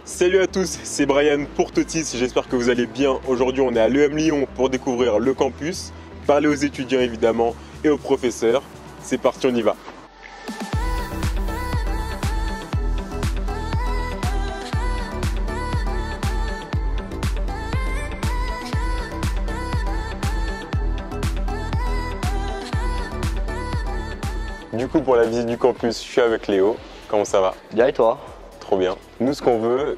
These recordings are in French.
Salut à tous, c'est Brian pour Totis, j'espère que vous allez bien. Aujourd'hui on est à l'EM Lyon pour découvrir le campus, parler aux étudiants évidemment et aux professeurs. C'est parti, on y va. Du coup pour la visite du campus, je suis avec Léo. Comment ça va? Bien et toi? Trop bien. Nous, ce qu'on veut,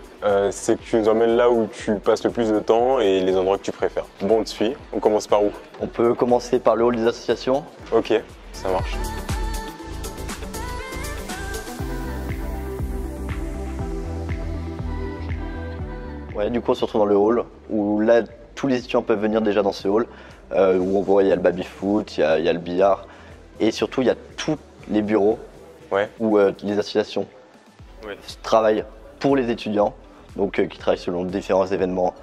c'est que tu nous emmènes là où tu passes le plus de temps et les endroits que tu préfères. Bon, on te suit. On commence par où? On peut commencer par le hall des associations. Ok, ça marche. Ouais, du coup on se retrouve dans le hall où là tous les étudiants peuvent venir déjà dans ce hall où on voit il y a le baby-foot, il y a le billard et surtout il y a tous les bureaux où les associations travaillent pour les étudiants, donc qui travaillent selon différents événements.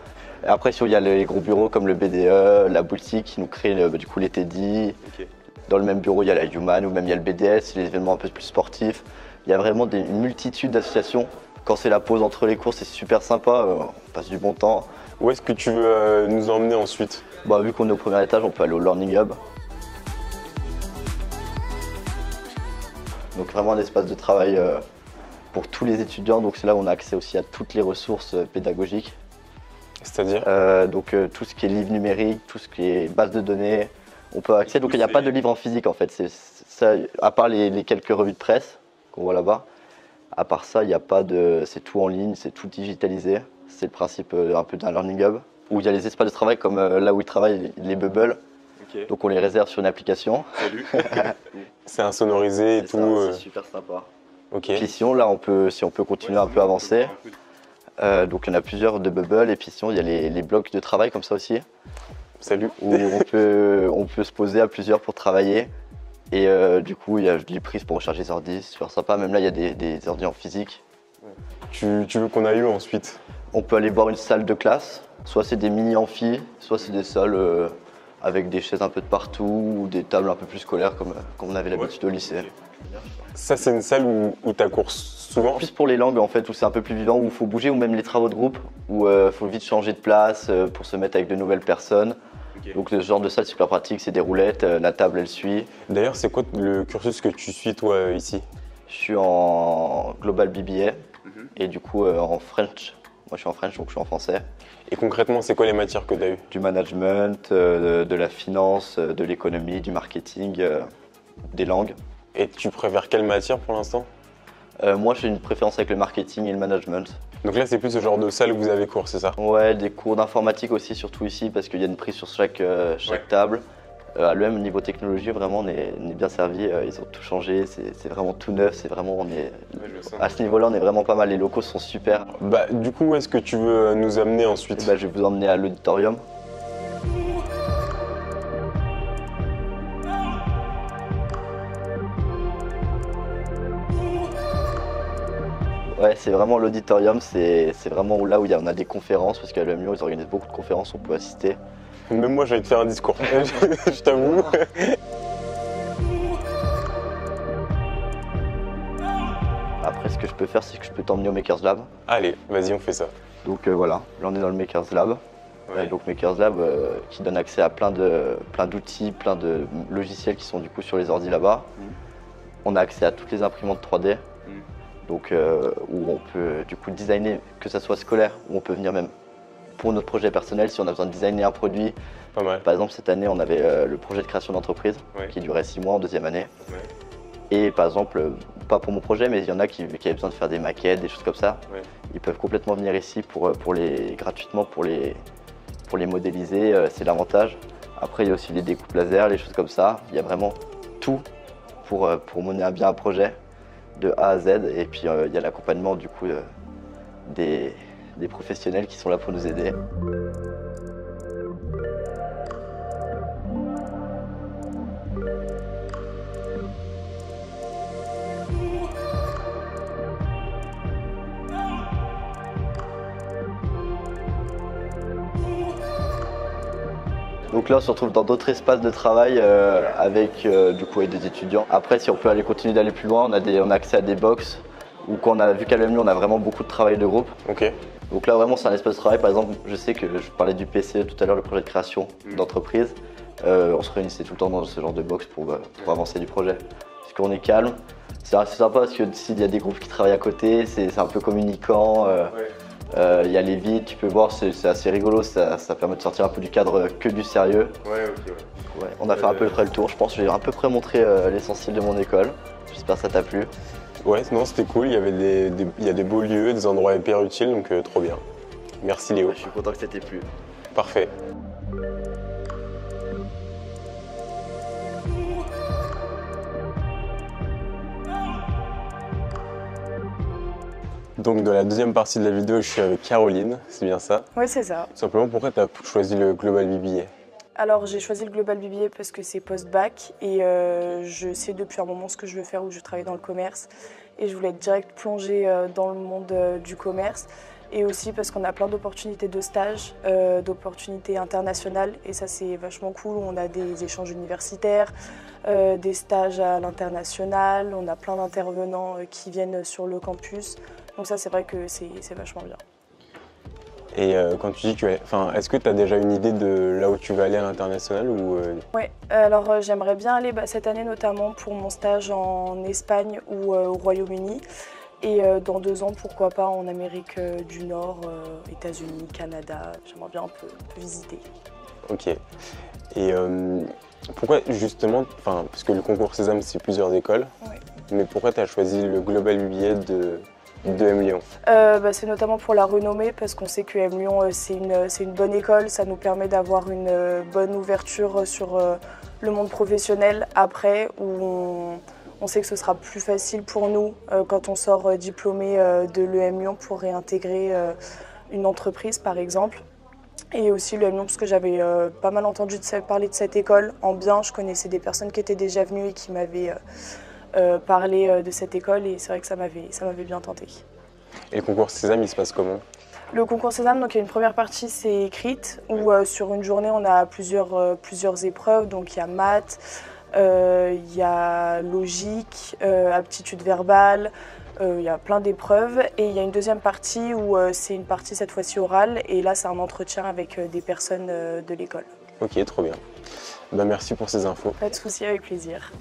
Et après il y a les gros bureaux comme le BDE, la boutique qui nous crée du coup les TEDx. Dans le même bureau il y a la Human ou même il y a le BDS, les événements un peu plus sportifs. Il y a vraiment une multitude d'associations. Quand c'est la pause entre les cours, c'est super sympa, on passe du bon temps. Où est-ce que tu veux nous emmener ensuite? Vu qu'on est au premier étage, on peut aller au Learning Hub. Donc vraiment un espace de travail pour tous les étudiants. Donc c'est là où on a accès aussi à toutes les ressources pédagogiques. C'est-à-dire donc tout ce qui est livre numérique, tout ce qui est base de données, on peut accéder. Donc il n'y a pas de livre en physique en fait. Ça, à part les quelques revues de presse qu'on voit là-bas. À part ça, il n'y a pas de. C'est tout en ligne, c'est tout digitalisé. C'est le principe un peu d'un Learning Hub où il y a les espaces de travail comme là où ils travaillent, les bubbles. Donc on les réserve sur une application. Salut. C'est insonorisé et tout. C'est super sympa. Ok. Puis sinon, là, si on peut continuer un peu à avancer. Donc il y en a plusieurs de bubbles et puis sinon il y a les blocs de travail comme ça aussi. Salut. Où on peut se poser à plusieurs pour travailler. Et du coup, il y a des prises pour recharger les ordi, c'est super sympa. Même là, il y a des ordi en physique. Tu veux qu'on aille où ensuite? On peut aller voir une salle de classe. Soit c'est des mini-amphis, soit c'est des salles avec des chaises un peu de partout ou des tables un peu plus scolaires comme on avait l'habitude au lycée. Ça, c'est une salle où tu as cours souvent? Plus pour les langues en fait, où c'est un peu plus vivant, où il faut bouger, ou même les travaux de groupe, où il faut vite changer de place pour se mettre avec de nouvelles personnes. Donc ce genre de salle super pratique, c'est des roulettes, la table elle suit. D'ailleurs, c'est quoi le cursus que tu suis toi ici? Je suis en Global BBA et du coup en French. Moi je suis en French donc je suis en français. Et concrètement, c'est quoi les matières que tu as eues? Du management, de la finance, de l'économie, du marketing, des langues. Et tu préfères quelle matière pour l'instant? Moi j'ai une préférence avec le marketing et le management. Donc là, c'est plus ce genre de salle où vous avez cours, c'est ça? Ouais, des cours d'informatique aussi, surtout ici, parce qu'il y a une prise sur chaque table. À l'EM, niveau technologie, vraiment, on est bien servi. Ils ont tout changé, c'est vraiment tout neuf. C'est vraiment, à ce niveau-là, on est vraiment pas mal. Les locaux sont super. Du coup, où est-ce que tu veux nous amener ensuite? Je vais vous emmener à l'auditorium. Ouais, c'est vraiment l'auditorium, c'est vraiment là où on a des conférences, parce qu'à l'EM Lyon, ils organisent beaucoup de conférences, on peut assister. Même moi, j'allais te faire un discours, je t'avoue. Après, ce que je peux faire, c'est que je peux t'emmener au Makers Lab. Allez, vas-y, on fait ça. Donc voilà, là on est dans le Makers Lab. Donc Makers Lab qui donne accès à plein d'outils, plein de logiciels qui sont du coup sur les ordi là-bas. On a accès à toutes les imprimantes 3D. Donc où on peut du coup designer, que ça soit scolaire, où on peut venir même pour notre projet personnel si on a besoin de designer un produit. Pas mal. Par exemple cette année on avait le projet de création d'entreprise qui durait 6 mois en deuxième année. Et par exemple, pas pour mon projet, mais il y en a qui avaient besoin de faire des maquettes, des choses comme ça. Ils peuvent complètement venir ici gratuitement pour les modéliser, c'est l'avantage. Après il y a aussi les découpes laser, les choses comme ça. Il y a vraiment tout pour mener bien un projet de A à Z, et puis il y a l'accompagnement du coup des professionnels qui sont là pour nous aider. Donc là on se retrouve dans d'autres espaces de travail avec du coup avec des étudiants. Après si on peut continuer d'aller plus loin, on a accès à des box ou qu'on a vu qu'à l'EM Lyon, on a vraiment beaucoup de travail de groupe. Ok. Donc là, vraiment, c'est un espace de travail. Par exemple, je sais que je parlais du PCE tout à l'heure, le projet de création d'entreprise. On se réunissait tout le temps dans ce genre de box pour avancer du projet. Parce qu'on est calme. C'est assez sympa parce que s'il y a des groupes qui travaillent à côté, c'est un peu communicant. Il y a les vides, tu peux voir, c'est assez rigolo. Ça permet de sortir un peu du cadre que du sérieux. Ouais, ok. Ouais, on a fait à peu près le tour. Je pense que j'ai à peu près montré l'essentiel de mon école. J'espère que ça t'a plu. Ouais, non, c'était cool. Il y a des beaux lieux, des endroits hyper utiles, donc trop bien. Merci Léo. Je suis content que ça t'ait plu. Parfait. Donc dans la deuxième partie de la vidéo, je suis avec Caroline, c'est bien ça? Oui, c'est ça. Tout simplement, pourquoi tu as choisi le Global BBA? Alors j'ai choisi le Global BBA parce que c'est post-bac et je sais depuis un moment ce que je veux faire, où je travaille dans le commerce et je voulais être direct plongée dans le monde du commerce, et aussi parce qu'on a plein d'opportunités de stage, d'opportunités internationales, et ça c'est vachement cool. On a des échanges universitaires, des stages à l'international, on a plein d'intervenants qui viennent sur le campus, donc ça c'est vrai que c'est vachement bien. Et quand tu dis que est-ce que tu as déjà une idée de là où tu vas aller à l'international ou Oui, alors j'aimerais bien aller cette année notamment pour mon stage en Espagne ou au Royaume-Uni. Et dans 2 ans, pourquoi pas en Amérique du Nord, États-Unis, Canada. J'aimerais bien un peu visiter. Ok. Et pourquoi justement, parce que le concours Sésame c'est plusieurs écoles, mais pourquoi tu as choisi le Global BBA de M Lyon? C'est notamment pour la renommée, parce qu'on sait que M Lyon c'est une bonne école, ça nous permet d'avoir une bonne ouverture sur le monde professionnel après, où on sait que ce sera plus facile pour nous quand on sort diplômé de l'EM Lyon pour réintégrer une entreprise par exemple. Et aussi l'EM Lyon, parce que j'avais pas mal entendu parler de cette école en bien. Je connaissais des personnes qui étaient déjà venues et qui m'avaient parlé de cette école, et c'est vrai que ça m'avait bien tenté. Et le concours Sésame, il se passe comment? Le concours Sésame, donc il y a une première partie, c'est écrite, où sur une journée on a plusieurs épreuves. Donc il y a maths, il y a logique, aptitude verbale, il y a plein d'épreuves. Et il y a une deuxième partie où c'est une partie cette fois-ci orale, et là c'est un entretien avec des personnes de l'école. Ok, trop bien. Bah, merci pour ces infos. Pas de souci, avec plaisir.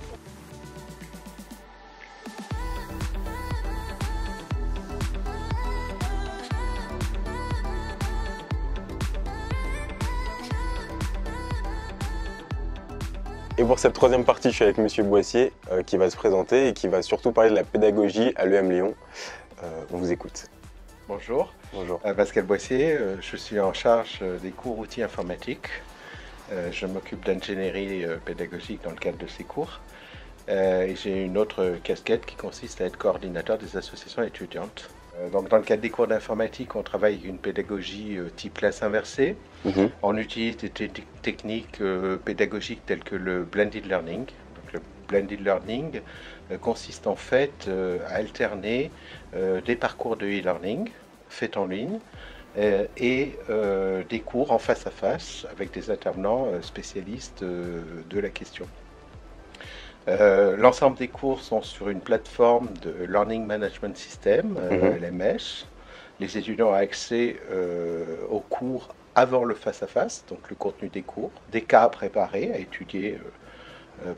Et pour cette troisième partie, je suis avec Monsieur Boissier qui va se présenter et qui va surtout parler de la pédagogie à l'EM Lyon. On vous écoute. Bonjour. Bonjour. Pascal Boissier, je suis en charge des cours outils informatiques. Je m'occupe d'ingénierie pédagogique dans le cadre de ces cours. Et j'ai une autre casquette qui consiste à être coordinateur des associations étudiantes. Donc dans le cadre des cours d'informatique, on travaille avec une pédagogie type classe inversée. On utilise des techniques pédagogiques telles que le blended learning. Donc, le blended learning consiste en fait à alterner des parcours de e-learning faits en ligne et des cours en face à face avec des intervenants spécialistes de la question. L'ensemble des cours sont sur une plateforme de Learning Management System, LMS. Les étudiants ont accès aux cours avant le face-à-face, donc le contenu des cours, des cas préparés à étudier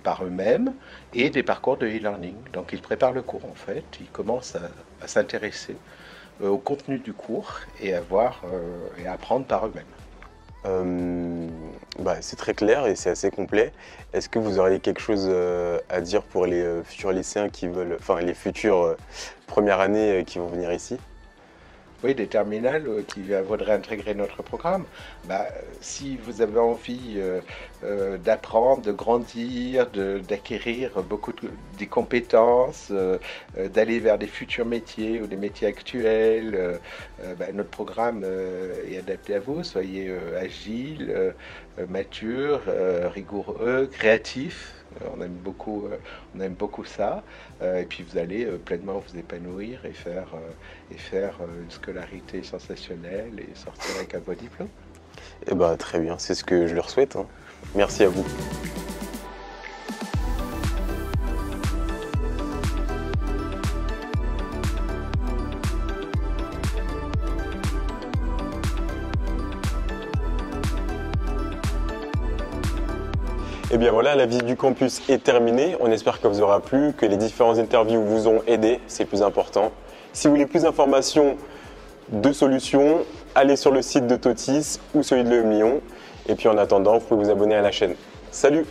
par eux-mêmes et des parcours de e-learning. Donc ils préparent le cours en fait, ils commencent à s'intéresser au contenu du cours et à apprendre par eux-mêmes. C'est très clair et c'est assez complet. Est-ce que vous auriez quelque chose à dire pour les futurs lycéens qui veulent, les futures premières années qui vont venir ici? Oui, des terminales qui voudraient intégrer notre programme. Si vous avez envie d'apprendre, de grandir, d'acquérir des compétences, d'aller vers des futurs métiers ou des métiers actuels, notre programme est adapté à vous. Soyez agile, mature, rigoureux, créatif. On aime beaucoup ça, et puis vous allez pleinement vous épanouir et faire une scolarité sensationnelle et sortir avec un beau diplôme. Très bien, c'est ce que je leur souhaite. Merci à vous. Et bien voilà, la visite du campus est terminée. On espère qu'elle vous aura plu, que les différentes interviews vous ont aidé, c'est le plus important. Si vous voulez plus d'informations, de solutions, allez sur le site de Totis ou celui de l'EM Lyon. Et puis en attendant, vous pouvez vous abonner à la chaîne. Salut!